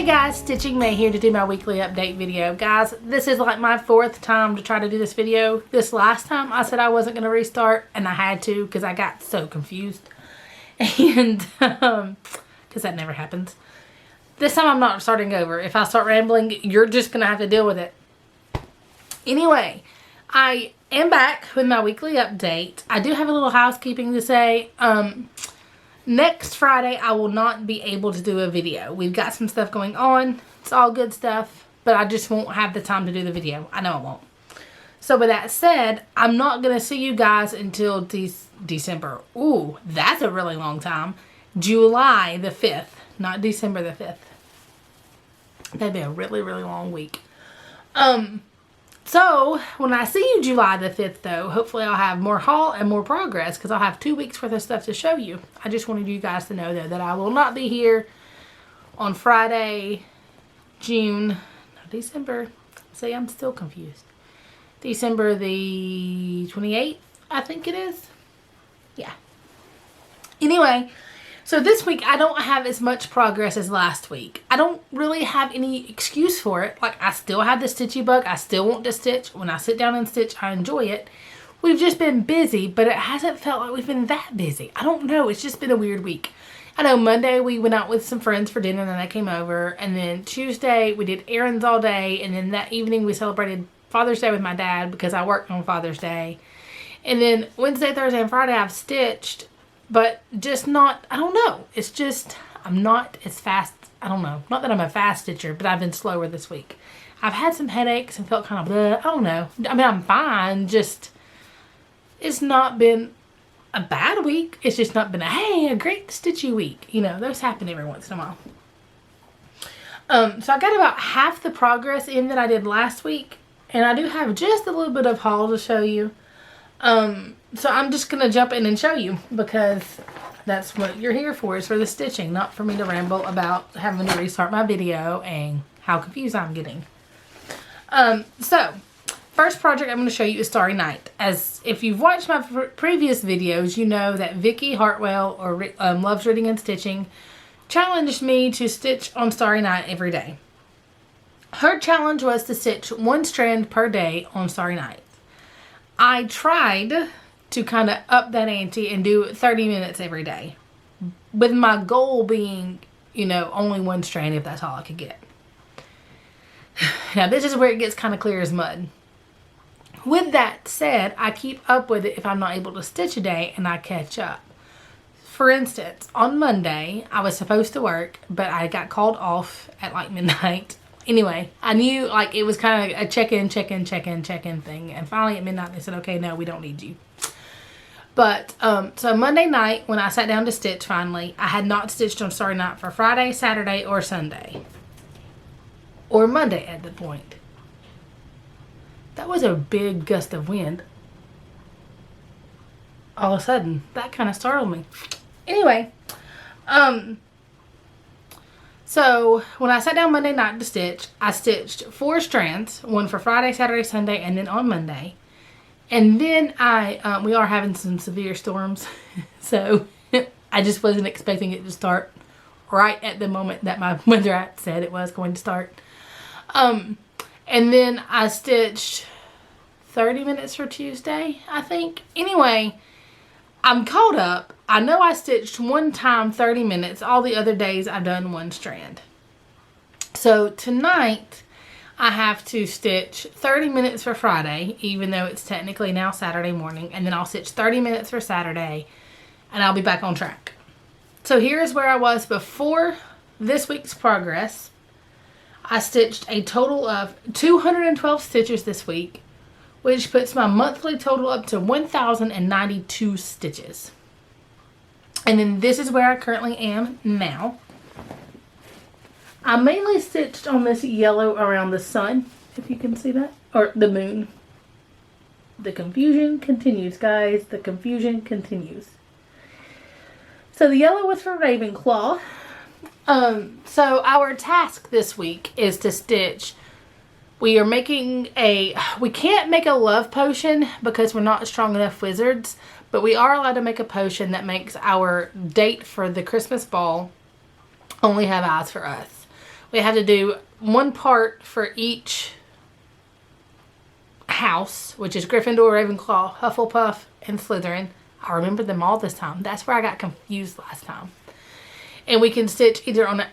guys, Stitching May here to do my weekly update video. Guys, this is like my 4th time to try to do this video. This last time I said I wasn't going to restart, and I had to because I got so confused. And, because that never happens. This time I'm not starting over. If I start rambling, you're just going to have to deal with it. Anyway, I am back with my weekly update. I do have a little housekeeping to say. Next Friday, I will not be able to do a video. We've got some stuff going on. It's all good stuff, but I just won't have the time to do the video. I know I won't. So with that said, I'm not going to see you guys until December. Ooh, that's a really long time. July the 5th, not December the 5th. That'd be a really, really long week. So, when I see you July the 5th, though, hopefully I'll have more haul and more progress because I'll have 2 weeks worth of stuff to show you. I just wanted you guys to know, though, that I will not be here on Friday, December. See, I'm still confused. December the 28th, I think it is. Yeah. Anyway, so this week I don't have as much progress as last week. I don't really have any excuse for it. Like, I still have the stitchy bug. I still want to stitch. When I sit down and stitch, I enjoy it. We've just been busy, but it hasn't felt like we've been that busy. I don't know. It's just been a weird week. I know Monday we went out with some friends for dinner and then they came over. And then Tuesday we did errands all day. And then that evening we celebrated Father's Day with my dad because I worked on Father's Day. And then Wednesday, Thursday, and Friday I've stitched. But just not, I don't know. It's just, I'm not as fast. I don't know. Not that I'm a fast stitcher, but I've been slower this week. I've had some headaches and felt kind of blah. I don't know. I mean, I'm fine. Just, it's not been a bad week. It's just not been a great stitchy week. You know, those happen every once in a while. So I got about half the progress in that I did last week. And I do have just a little bit of haul to show you. So I'm just going to jump in and show you because that's what you're here for, is for the stitching, not for me to ramble about having to restart my video and how confused I'm getting. So first project I'm going to show you is Starry Night. As if you've watched my previous videos, you know that Vicky Hartwell, or Loves Reading and Stitching, challenged me to stitch on Starry Night every day. Her challenge was to stitch 1 strand per day on Starry Night. I tried to kind of up that ante and do 30 minutes every day, with my goal being, you know, only 1 strand if that's all I could get. Now this is where it gets kind of clear as mud. With that said, I keep up with it if I'm not able to stitch a day and I catch up. For instance, on Monday I was supposed to work, but I got called off at like midnight. Anyway, I knew like it was kind of a check-in thing. And finally at midnight they said, okay, no, we don't need you. But, so Monday night when I sat down to stitch finally, I had not stitched on Starry Night for Friday, Saturday, or Sunday. Or Monday at the point. That was a big gust of wind. All of a sudden, that kind of startled me. Anyway, so when I sat down Monday night to stitch, I stitched 4 strands, 1 for Friday, Saturday, Sunday, and then on Monday. And then we are having some severe storms, so I just wasn't expecting it to start right at the moment that my weather app said it was going to start. And then I stitched 30 minutes for Tuesday, I think. Anyway, I'm caught up. I know I stitched 1 time 30 minutes. All the other days I've done 1 strand. So tonight I have to stitch 30 minutes for Friday, even though it's technically now Saturday morning. And then I'll stitch 30 minutes for Saturday and I'll be back on track. So here's where I was before this week's progress. I stitched a total of 212 stitches this week, which puts my monthly total up to 1,092 stitches. And then this is where I currently am now. I mainly stitched on this yellow around the sun, if you can see that, or the moon. The confusion continues, guys. The confusion continues. So the yellow was for Ravenclaw. So our task this week is to stitch. We are making we can't make a love potion because we're not strong enough wizards, but we are allowed to make a potion that makes our date for the Christmas ball only have eyes for us. We have to do one part for each house, which is Gryffindor, Ravenclaw, Hufflepuff, and Slytherin. I remember them all this time. That's where I got confused last time. And we can stitch either on an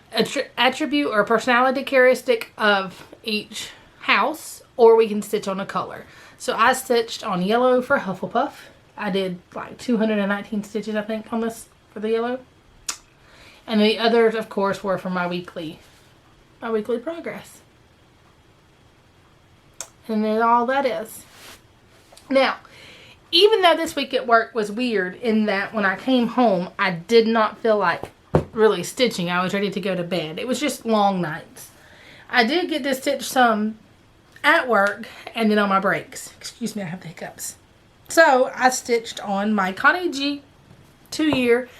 attribute or a personality characteristic of each house, or we can stitch on a color. So I stitched on yellow for Hufflepuff. I did like 219 stitches, I think, on this for the yellow. And the others, of course, were for my weekly progress. And then all that is. Now, even though this week at work was weird in that when I came home, I did not feel like really stitching. I was ready to go to bed. It was just long nights. I did get to stitch some at work and then on my breaks. Excuse me, I have the hiccups. So I stitched on my Connie G 2-year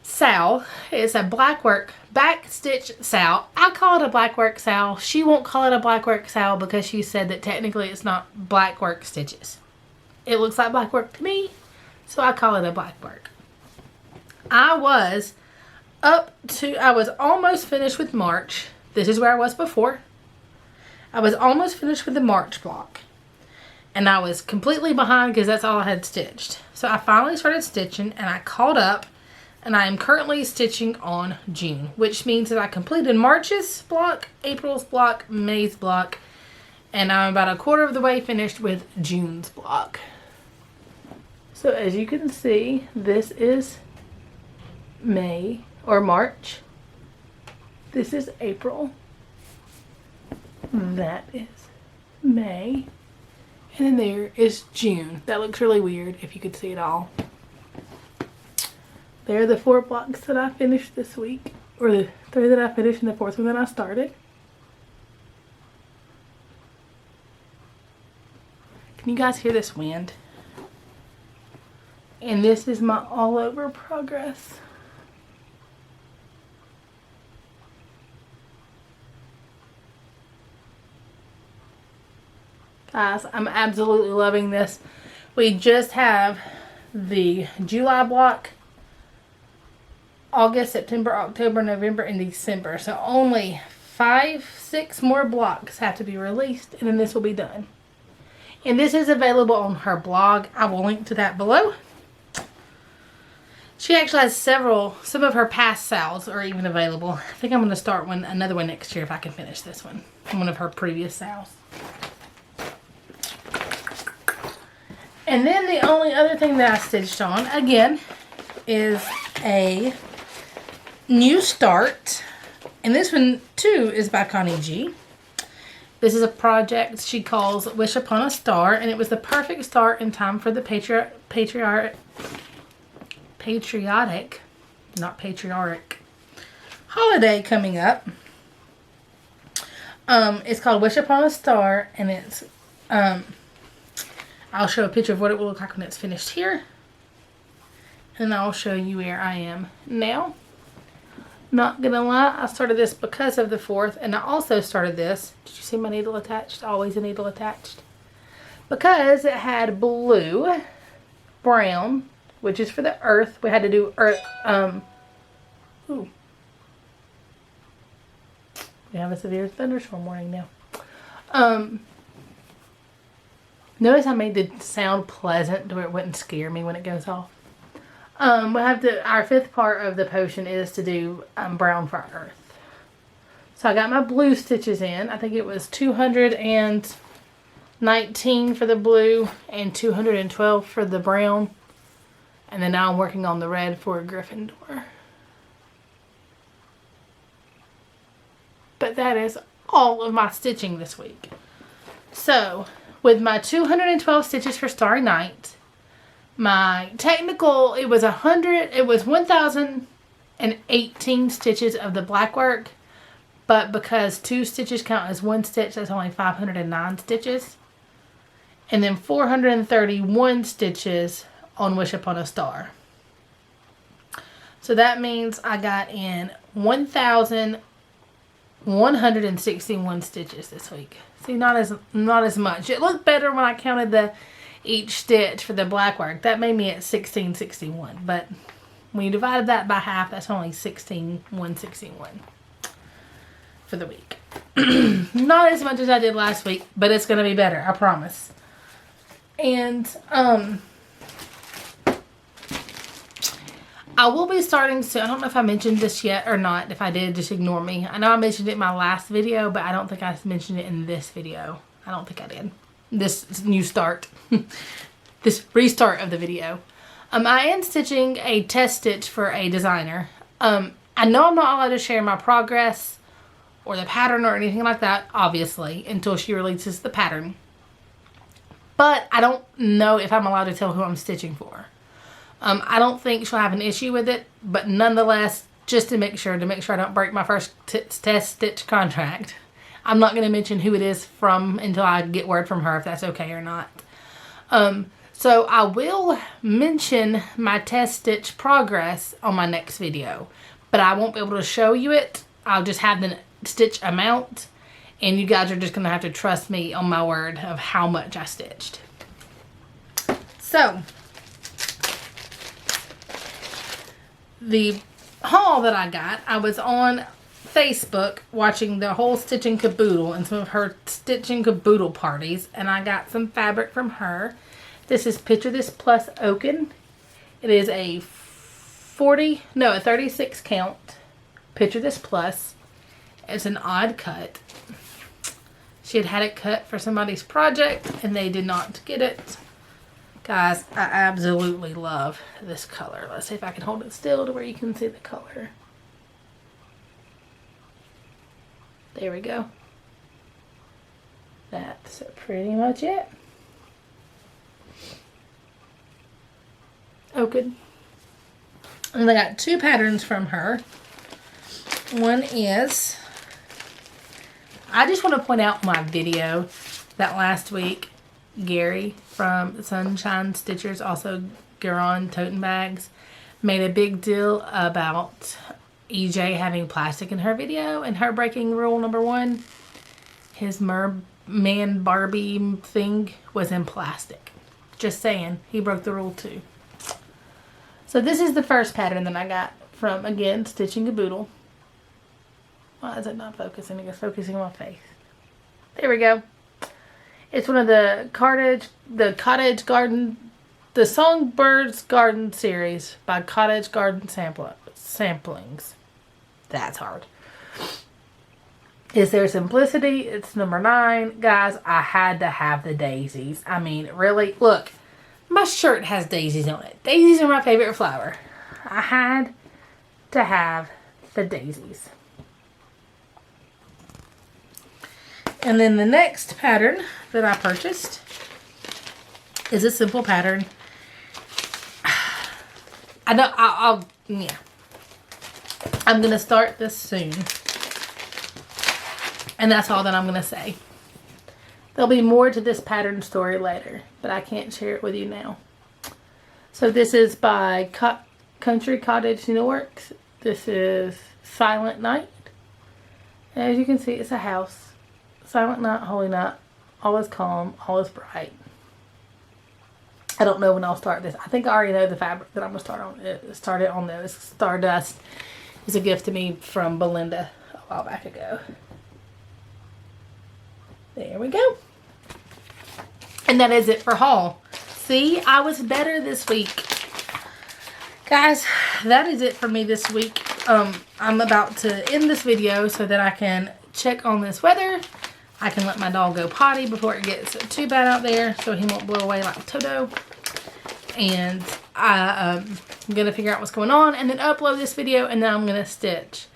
Sal. It's a black work back stitch Sal. I call it a black work Sal. She won't call it a black work Sal because she said that technically it's not black work stitches. It looks like black work to me, so I call it a black work. I was almost finished with March. This is where I was before. I was almost finished with the March block. And I was completely behind because that's all I had stitched. So I finally started stitching and I caught up. And I am currently stitching on June, which means that I completed March's block, April's block, May's block, and I'm about a quarter of the way finished with June's block. So as you can see, this is May or March. This is April. That is May. And then there is June. That looks really weird if you could see it all. There are the 4 blocks that I finished this week. Or the 3 that I finished and the 4th one that I started. Can you guys hear this wind? And this is my all over progress. Guys, I'm absolutely loving this. We just have the July block, August, September, October, November, and December. So only 5-6 more blocks have to be released, and then this will be done. And this is available on her blog. I will link to that below. She actually has some of her past sales are even available. I think I'm going to start another one next year if I can finish this one. One of her previous sales. And then the only other thing that I stitched on, again, is a new start. And this one, too, is by Connie G. This is a project she calls Wish Upon a Star. And it was the perfect start in time for the patriotic, not patriotic, holiday coming up. It's called Wish Upon a Star. And it's... I'll show a picture of what it will look like when it's finished here. And I'll show you where I am now. Not gonna lie, I started this because of the 4th. And I also started this. Did you see my needle attached? Always a needle attached. Because it had blue, brown, which is for the earth. We had to do earth. We have a severe thunderstorm warning now. Notice I made the sound pleasant to where it wouldn't scare me when it goes off. We'll have our 5th part of the potion is to do brown for earth. So I got my blue stitches in. I think it was 219 for the blue and 212 for the brown. And then now I'm working on the red for Gryffindor. But that is all of my stitching this week. So... with my 212 stitches for Starry Night, my technical, it was 1,018 stitches of the black work, but because 2 stitches count as 1 stitch, that's only 509 stitches. And then 431 stitches on Wish Upon a Star. So that means I got in 1,161 stitches this week. See, not as much. It looked better when I counted each stitch for the black work. That made me at 1661. But when you divided that by half, that's only 161. for the week. Not as much as I did last week, but it's going to be better, I promise. And I will be starting soon. I don't know if I mentioned this yet or not. If I did, just ignore me. I know I mentioned it in my last video, but I don't think I mentioned it in this video. I don't think I did. This new start. This restart of the video. I am stitching a test stitch for a designer. I know I'm not allowed to share my progress or the pattern or anything like that, obviously, until she releases the pattern. But I don't know if I'm allowed to tell who I'm stitching for. I don't think she'll have an issue with it, but nonetheless, just to make sure I don't break my first test stitch contract, I'm not going to mention who it is from until I get word from her if that's okay or not. So I will mention my test stitch progress on my next video, but I won't be able to show you it. I'll just have the stitch amount, and you guys are just going to have to trust me on my word of how much I stitched. So, the haul that I got, I was on Facebook watching the whole Stitching Caboodle and some of her Stitching Caboodle parties, and I got some fabric from her. This is Picture This Plus Oaken. It is a 36 count Picture This Plus. It's an odd cut. She had it cut for somebody's project and they did not get it. Guys, I absolutely love this color. Let's see if I can hold it still to where you can see the color. There we go. That's pretty much it. Oaken. And I got two patterns from her. One is, I just want to point out my video that last week, Gary from Sunshine Stitchers, also Garon Toten Bags, made a big deal about EJ having plastic in her video and her breaking rule number 1. His merman Barbie thing was in plastic. Just saying, he broke the rule too. So this is the first pattern that I got from, again, Stitching Caboodle. Why is it not focusing? It's focusing on my face. There we go. It's one of the Cottage Garden, the Songbirds Garden series by Cottage Garden Samplings. That's hard. Is there simplicity? It's number 9. Guys, I had to have the daisies. I mean, really, look. My shirt has daisies on it. Daisies are my favorite flower. I had to have the daisies. And then the next pattern that I purchased is a simple pattern. Yeah. I'm going to start this soon. And that's all that I'm going to say. There'll be more to this pattern story later, but I can't share it with you now. So this is by Country Cottage Needleworks. This is Silent Night. And as you can see, it's a house. Silent night, holy night, all is calm, all is bright. I don't know when I'll start this. I think I already know the fabric that I'm going to start on. It started on this. Stardust. It's a gift to me from Belinda a while back ago. There we go. And that is it for haul. See, I was better this week. Guys, that is it for me this week. I'm about to end this video so that I can check on this weather. I can let my dog go potty before it gets too bad out there so he won't blow away like Toto. And I'm going to figure out what's going on and then upload this video and then I'm going to stitch.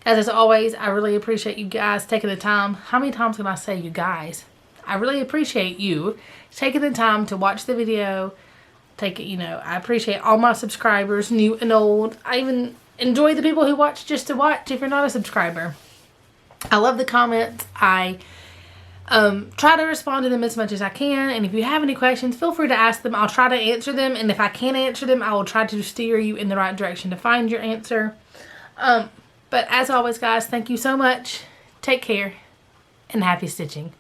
Guys, as always, I really appreciate you guys taking the time. How many times can I say you guys? I really appreciate you taking the time to watch the video. I appreciate all my subscribers, new and old. I even enjoy the people who watch just to watch if you're not a subscriber. I love the comments. I try to respond to them as much as I can. And if you have any questions, feel free to ask them. I'll try to answer them. And if I can't answer them, I will try to steer you in the right direction to find your answer. But as always, guys, thank you so much. Take care and happy stitching.